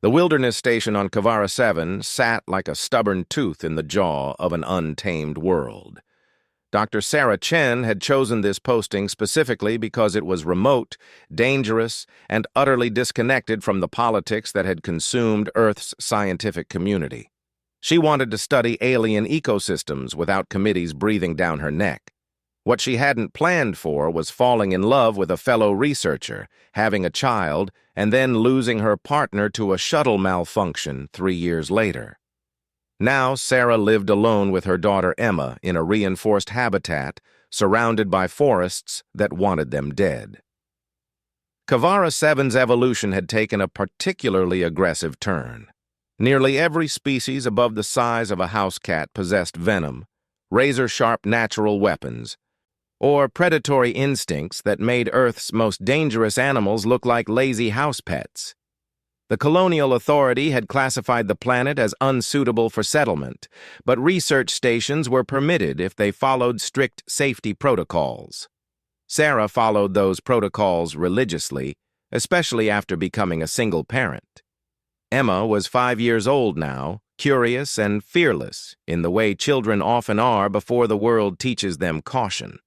The wilderness station on Kavara 7 sat like a stubborn tooth in the jaw of an untamed world. Dr. Sarah Chen had chosen this posting specifically because it was remote, dangerous, and utterly disconnected from the politics that had consumed Earth's scientific community. She wanted to study alien ecosystems without committees breathing down her neck. What she hadn't planned for was falling in love with a fellow researcher, having a child, and then losing her partner to a shuttle malfunction 3 years later. Now Sarah lived alone with her daughter Emma in a reinforced habitat, surrounded by forests that wanted them dead. Kavara 7's evolution had taken a particularly aggressive turn. Nearly every species above the size of a house cat possessed venom, razor-sharp natural weapons, or predatory instincts that made Earth's most dangerous animals look like lazy house pets. The colonial authority had classified the planet as unsuitable for settlement, but research stations were permitted if they followed strict safety protocols. Sarah followed those protocols religiously, especially after becoming a single parent. Emma was 5 years old now, curious and fearless in the way children often are before the world teaches them caution.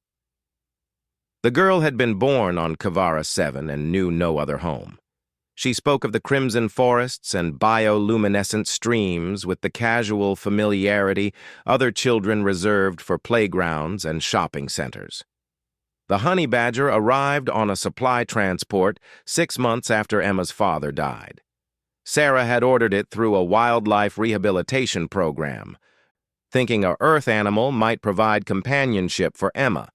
The girl had been born on Kavara 7 and knew no other home. She spoke of the crimson forests and bioluminescent streams with the casual familiarity other children reserved for playgrounds and shopping centers. The honey badger arrived on a supply transport 6 months after Emma's father died. Sarah had ordered it through a wildlife rehabilitation program, thinking a earth animal might provide companionship for Emma,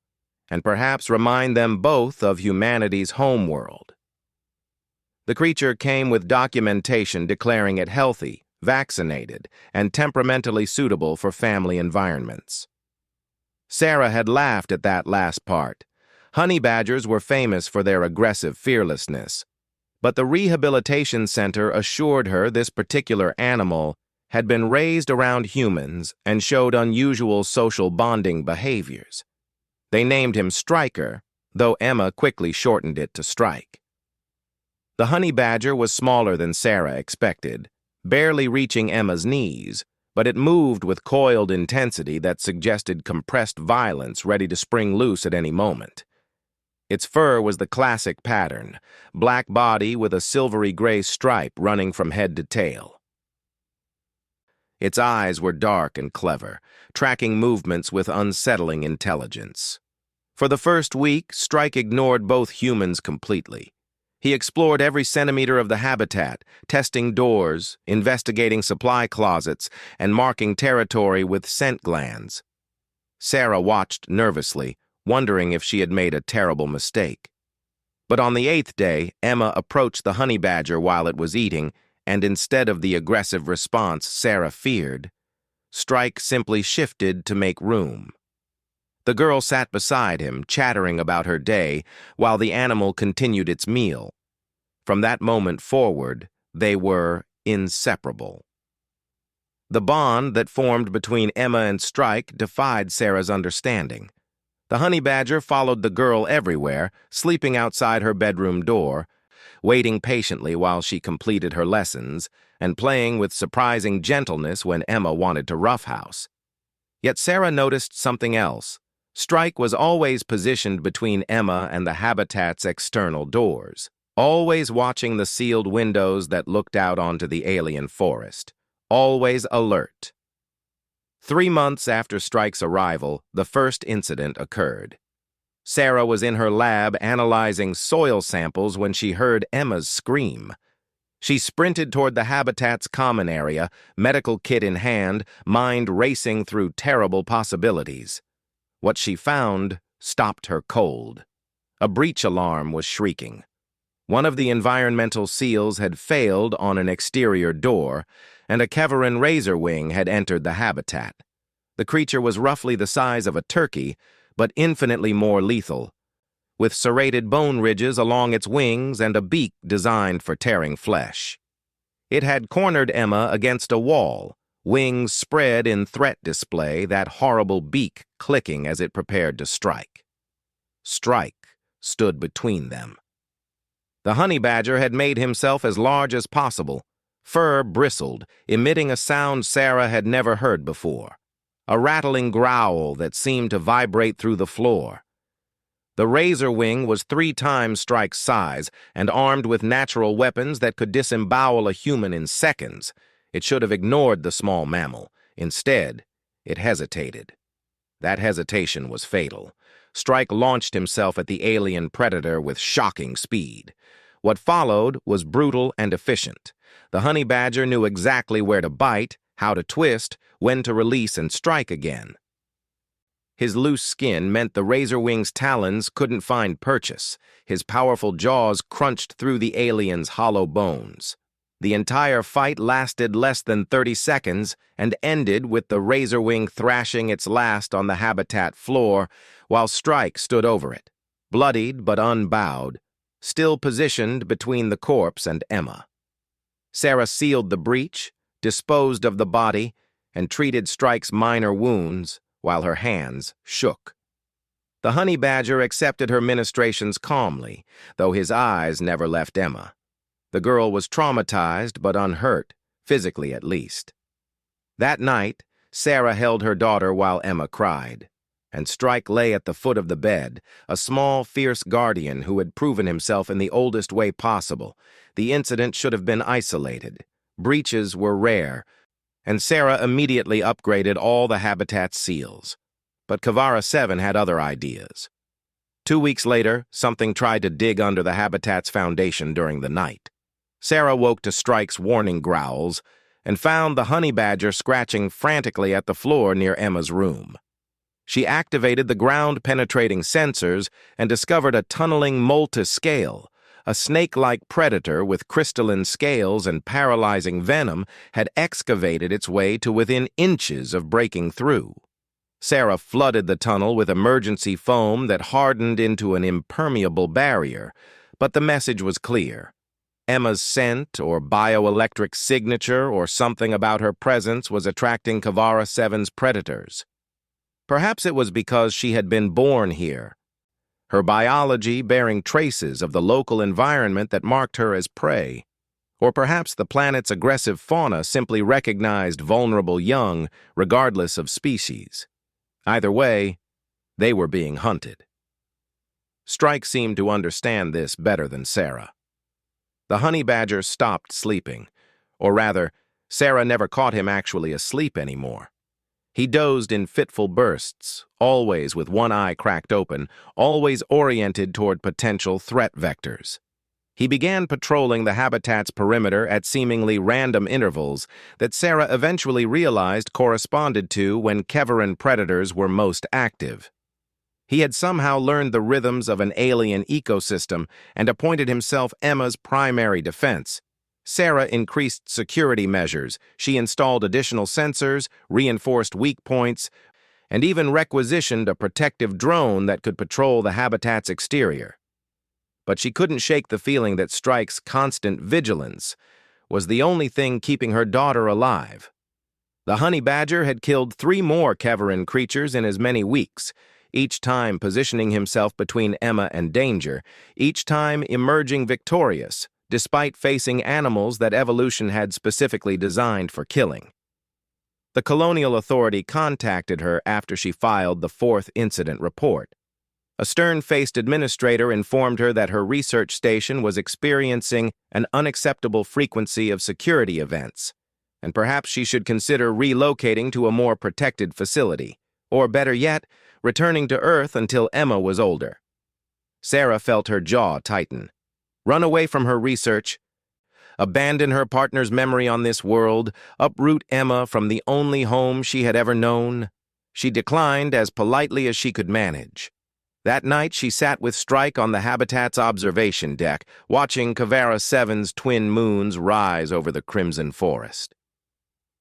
and perhaps remind them both of humanity's homeworld. The creature came with documentation declaring it healthy, vaccinated, and temperamentally suitable for family environments. Sarah had laughed at that last part. Honey badgers were famous for their aggressive fearlessness, but the rehabilitation center assured her this particular animal had been raised around humans and showed unusual social bonding behaviors. They named him Striker, though Emma quickly shortened it to Strike. The honey badger was smaller than Sarah expected, barely reaching Emma's knees, but it moved with coiled intensity that suggested compressed violence ready to spring loose at any moment. Its fur was the classic pattern, black body with a silvery gray stripe running from head to tail. Its eyes were dark and clever, tracking movements with unsettling intelligence. For the first week, Strike ignored both humans completely. He explored every centimeter of the habitat, testing doors, investigating supply closets, and marking territory with scent glands. Sarah watched nervously, wondering if she had made a terrible mistake. But on the 8th day, Emma approached the honey badger while it was eating, and instead of the aggressive response Sarah feared, Strike simply shifted to make room. The girl sat beside him, chattering about her day, while the animal continued its meal. From that moment forward, they were inseparable. The bond that formed between Emma and Strike defied Sarah's understanding. The honey badger followed the girl everywhere, sleeping outside her bedroom door, waiting patiently while she completed her lessons, and playing with surprising gentleness when Emma wanted to roughhouse. Yet Sarah noticed something else. Strike was always positioned between Emma and the habitat's external doors, always watching the sealed windows that looked out onto the alien forest, always alert. 3 months after Strike's arrival, the first incident occurred. Sarah was in her lab analyzing soil samples when she heard Emma's scream. She sprinted toward the habitat's common area, medical kit in hand, mind racing through terrible possibilities. What she found stopped her cold. A breach alarm was shrieking. One of the environmental seals had failed on an exterior door, and a Keveran razor wing had entered the habitat. The creature was roughly the size of a turkey, but infinitely more lethal, with serrated bone ridges along its wings and a beak designed for tearing flesh. It had cornered Emma against a wall, wings spread in threat display, that horrible beak clicking as it prepared to strike. Strike stood between them. The honey badger had made himself as large as possible, Fur bristled, emitting a sound Sarah had never heard before, a rattling growl that seemed to vibrate through the floor. The razor wing was 3 times Strike's size and armed with natural weapons that could disembowel a human in seconds. It should have ignored the small mammal. Instead, it hesitated. That hesitation was fatal. Strike launched himself at the alien predator with shocking speed. What followed was brutal and efficient. The honey badger knew exactly where to bite, how to twist, when to release and strike again. His loose skin meant the razor wing's talons couldn't find purchase. His powerful jaws crunched through the alien's hollow bones. The entire fight lasted less than 30 seconds and ended with the razor wing thrashing its last on the habitat floor while Strike stood over it, bloodied but unbowed, still positioned between the corpse and Emma. Sarah sealed the breach, disposed of the body, and treated Strike's minor wounds while her hands shook. The honey badger accepted her ministrations calmly, though his eyes never left Emma. The girl was traumatized but unhurt, physically at least. That night, Sarah held her daughter while Emma cried, and Strike lay at the foot of the bed, a small, fierce guardian who had proven himself in the oldest way possible. The incident should have been isolated. Breaches were rare, and Sarah immediately upgraded all the habitat's seals. But Kavara 7 had other ideas. 2 weeks later, something tried to dig under the habitat's foundation during the night. Sarah woke to Strike's warning growls and found the honey badger scratching frantically at the floor near Emma's room. She activated the ground-penetrating sensors and discovered a tunneling moltus scale. A snake-like predator with crystalline scales and paralyzing venom had excavated its way to within inches of breaking through. Sarah flooded the tunnel with emergency foam that hardened into an impermeable barrier, but the message was clear. Emma's scent or bioelectric signature or something about her presence was attracting Kavara 7's predators. Perhaps it was because she had been born here, her biology bearing traces of the local environment that marked her as prey. Or perhaps the planet's aggressive fauna simply recognized vulnerable young, regardless of species. Either way, they were being hunted. Strike seemed to understand this better than Sarah. The honey badger stopped sleeping, or rather, Sarah never caught him actually asleep anymore. He dozed in fitful bursts, always with one eye cracked open, always oriented toward potential threat vectors. He began patrolling the habitat's perimeter at seemingly random intervals that Sarah eventually realized corresponded to when Keveran predators were most active. He had somehow learned the rhythms of an alien ecosystem and appointed himself Emma's primary defense. Sarah increased security measures. She installed additional sensors, reinforced weak points, and even requisitioned a protective drone that could patrol the habitat's exterior. But she couldn't shake the feeling that Strike's constant vigilance was the only thing keeping her daughter alive. The honey badger had killed 3 more Keveran creatures in as many weeks, each time positioning himself between Emma and danger, each time emerging victorious, despite facing animals that evolution had specifically designed for killing. The Colonial Authority contacted her after she filed the 4th incident report. A stern-faced administrator informed her that her research station was experiencing an unacceptable frequency of security events, and perhaps she should consider relocating to a more protected facility, or better yet, returning to Earth until Emma was older. Sarah felt her jaw tighten. Run away from her research, abandon her partner's memory on this world, uproot Emma from the only home she had ever known. She declined as politely as she could manage. That night, she sat with Strike on the habitat's observation deck, watching Kavara 7's twin moons rise over the crimson forest.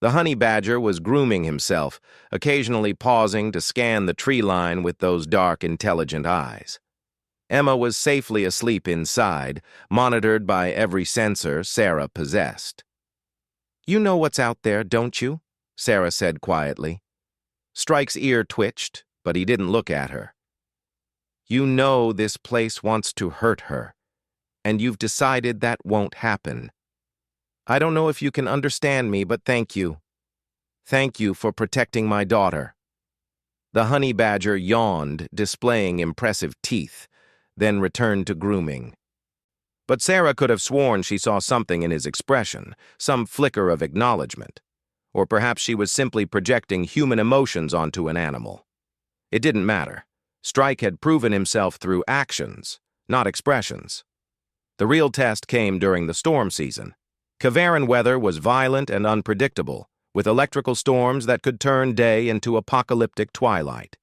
The honey badger was grooming himself, occasionally pausing to scan the tree line with those dark, intelligent eyes. Emma was safely asleep inside, monitored by every sensor Sarah possessed. "You know what's out there, don't you?" Sarah said quietly. Strike's ear twitched, but he didn't look at her. "You know this place wants to hurt her, and you've decided that won't happen." I don't know if you can understand me, but thank you. Thank you for protecting my daughter." The honey badger yawned, displaying impressive teeth, then returned to grooming. But Sarah could have sworn she saw something in his expression, some flicker of acknowledgement. Or perhaps she was simply projecting human emotions onto an animal. It didn't matter. Strike had proven himself through actions, not expressions. The real test came during the storm season. Kavaran weather was violent and unpredictable, with electrical storms that could turn day into apocalyptic twilight.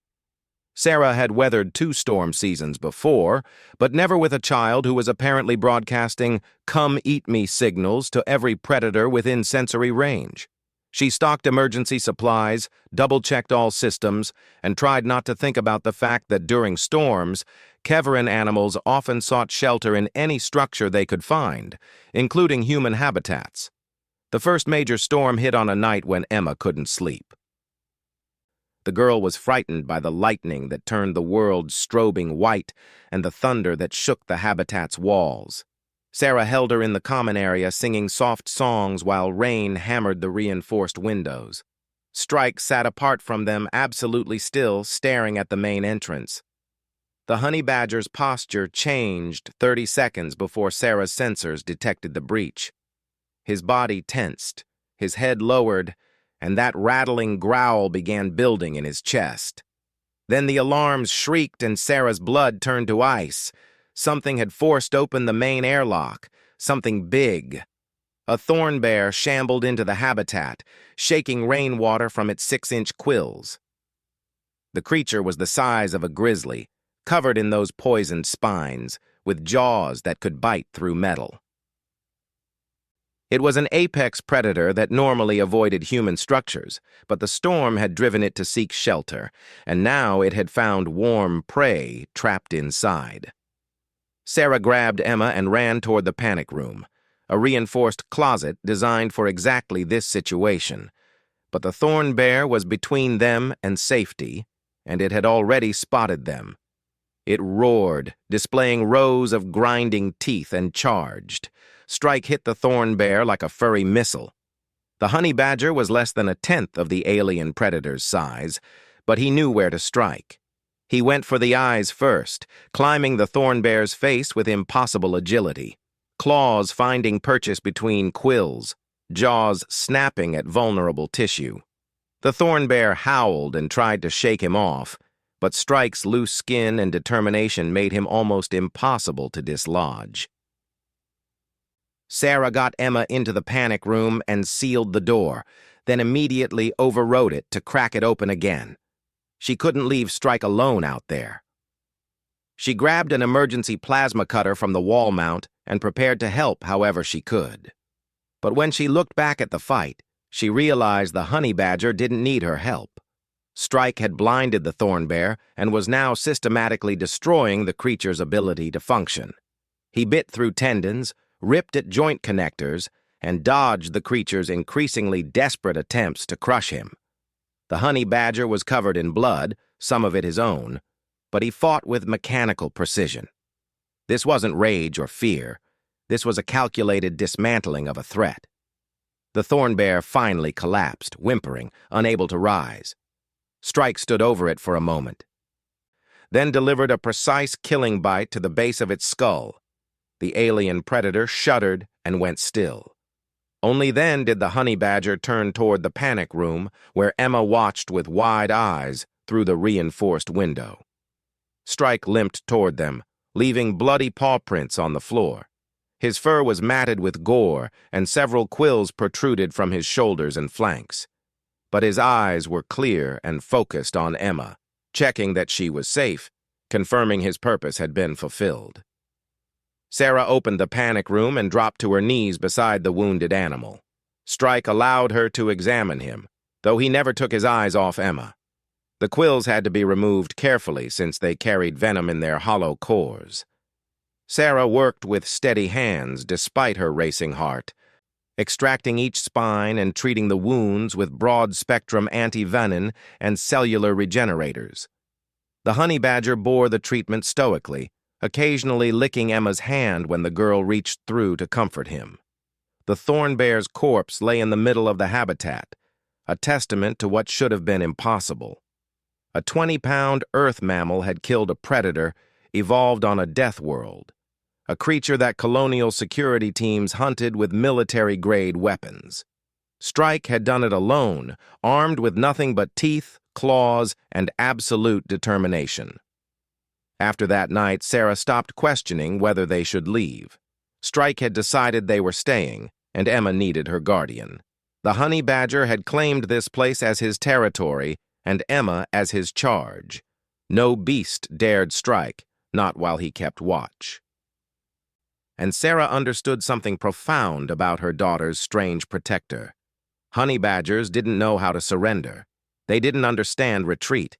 Sarah had weathered 2 storm seasons before, but never with a child who was apparently broadcasting "come eat me" signals to every predator within sensory range. She stocked emergency supplies, double-checked all systems, and tried not to think about the fact that during storms, Kavaran animals often sought shelter in any structure they could find, including human habitats. The first major storm hit on a night when Emma couldn't sleep. The girl was frightened by the lightning that turned the world strobing white and the thunder that shook the habitat's walls. Sarah held her in the common area singing soft songs while rain hammered the reinforced windows. Strike sat apart from them, absolutely still, staring at the main entrance. The honey badger's posture changed 30 seconds before Sarah's sensors detected the breach. His body tensed, his head lowered, and that rattling growl began building in his chest. Then the alarms shrieked and Sarah's blood turned to ice. Something had forced open the main airlock, something big. A thorn bear shambled into the habitat, shaking rainwater from its 6-inch quills. The creature was the size of a grizzly, covered in those poisoned spines, with jaws that could bite through metal. It was an apex predator that normally avoided human structures, but the storm had driven it to seek shelter, and now it had found warm prey trapped inside. Sarah grabbed Emma and ran toward the panic room, a reinforced closet designed for exactly this situation. But the thorn bear was between them and safety, and it had already spotted them. It roared, displaying rows of grinding teeth, and charged. Strike hit the thorn bear like a furry missile. The honey badger was less than 1/10 of the alien predator's size, but he knew where to strike. He went for the eyes first, climbing the thorn bear's face with impossible agility, claws finding purchase between quills, jaws snapping at vulnerable tissue. The thorn bear howled and tried to shake him off, but Strike's loose skin and determination made him almost impossible to dislodge. Sarah got Emma into the panic room and sealed the door, then immediately overrode it to crack it open again. She couldn't leave Strike alone out there. She grabbed an emergency plasma cutter from the wall mount and prepared to help however she could. But when she looked back at the fight, she realized the honey badger didn't need her help. Strike had blinded the thorn bear and was now systematically destroying the creature's ability to function. He bit through tendons, ripped at joint connectors, and dodged the creature's increasingly desperate attempts to crush him. The honey badger was covered in blood, some of it his own, but he fought with mechanical precision. This wasn't rage or fear. This was a calculated dismantling of a threat. The thorn bear finally collapsed, whimpering, unable to rise. Strike stood over it for a moment, then delivered a precise killing bite to the base of its skull. The alien predator shuddered and went still. Only then did the honey badger turn toward the panic room, where Emma watched with wide eyes through the reinforced window. Strike limped toward them, leaving bloody paw prints on the floor. His fur was matted with gore, and several quills protruded from his shoulders and flanks. But his eyes were clear and focused on Emma, checking that she was safe, confirming his purpose had been fulfilled. Sarah opened the panic room and dropped to her knees beside the wounded animal. Strike allowed her to examine him, though he never took his eyes off Emma. The quills had to be removed carefully since they carried venom in their hollow cores. Sarah worked with steady hands despite her racing heart, extracting each spine and treating the wounds with broad-spectrum anti-venin and cellular regenerators. The honey badger bore the treatment stoically, occasionally licking Emma's hand when the girl reached through to comfort him. The thorn bear's corpse lay in the middle of the habitat, a testament to what should have been impossible. A 20-pound earth mammal had killed a predator, evolved on a death world, a creature that colonial security teams hunted with military-grade weapons. Strike had done it alone, armed with nothing but teeth, claws, and absolute determination. After that night, Sarah stopped questioning whether they should leave. Strike had decided they were staying, and Emma needed her guardian. The honey badger had claimed this place as his territory, and Emma as his charge. No beast dared strike, not while he kept watch. And Sarah understood something profound about her daughter's strange protector. Honey badgers didn't know how to surrender. They didn't understand retreat.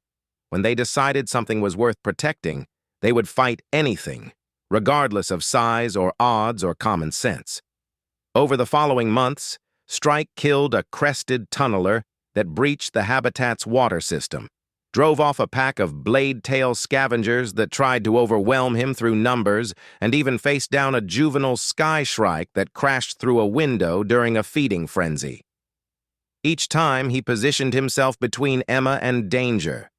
When they decided something was worth protecting, they would fight anything, regardless of size or odds or common sense. Over the following months, Strike killed a crested tunneler that breached the habitat's water system, drove off a pack of blade-tail scavengers that tried to overwhelm him through numbers, and even faced down a juvenile sky shrike that crashed through a window during a feeding frenzy. Each time, he positioned himself between Emma and danger.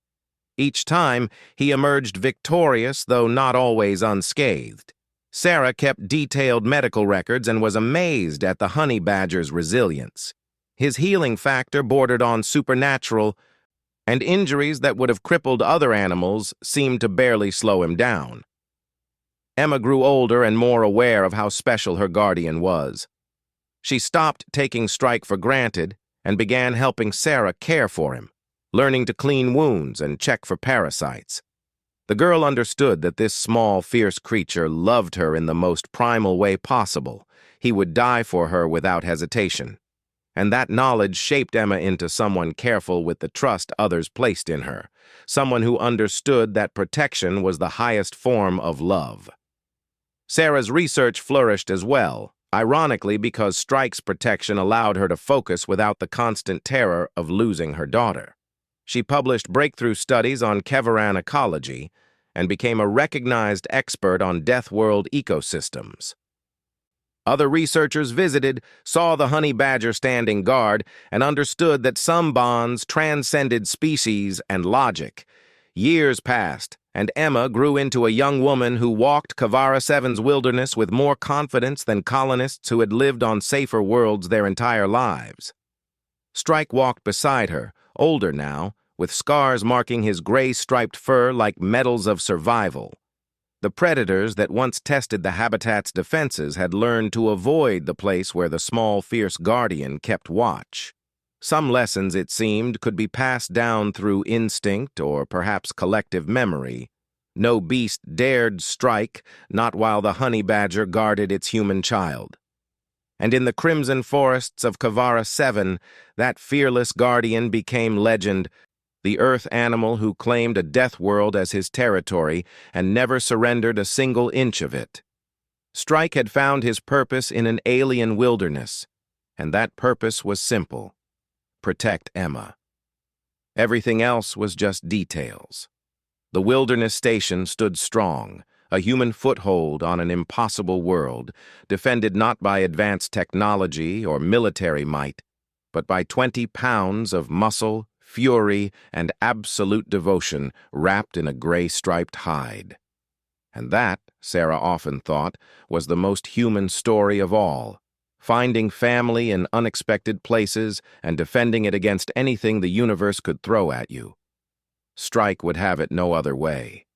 Each time, he emerged victorious, though not always unscathed. Sarah kept detailed medical records and was amazed at the honey badger's resilience. His healing factor bordered on supernatural, and injuries that would have crippled other animals seemed to barely slow him down. Emma grew older and more aware of how special her guardian was. She stopped taking Strike for granted and began helping Sarah care for him, learning to clean wounds and check for parasites. The girl understood that this small, fierce creature loved her in the most primal way possible. He would die for her without hesitation. And that knowledge shaped Emma into someone careful with the trust others placed in her, someone who understood that protection was the highest form of love. Sarah's research flourished as well, ironically because Strike's protection allowed her to focus without the constant terror of losing her daughter. She published breakthrough studies on Kevaran ecology and became a recognized expert on death world ecosystems. Other researchers visited, saw the honey badger standing guard, and understood that some bonds transcended species and logic. Years passed, and Emma grew into a young woman who walked Kavara 7's wilderness with more confidence than colonists who had lived on safer worlds their entire lives. Strike walked beside her, older now, with scars marking his gray-striped fur like medals of survival. The predators that once tested the habitat's defenses had learned to avoid the place where the small, fierce guardian kept watch. Some lessons, it seemed, could be passed down through instinct or perhaps collective memory. No beast dared strike, not while the honey badger guarded its human child. And in the crimson forests of Kavara 7, that fearless guardian became legend, the earth animal who claimed a death world as his territory and never surrendered a single inch of it. Strike had found his purpose in an alien wilderness, and that purpose was simple: protect Emma. Everything else was just details. The wilderness station stood strong, a human foothold on an impossible world, defended not by advanced technology or military might, but by 20 pounds of muscle, fury, and absolute devotion wrapped in a gray-striped hide. And that, Sarah often thought, was the most human story of all, finding family in unexpected places and defending it against anything the universe could throw at you. Strike would have it no other way.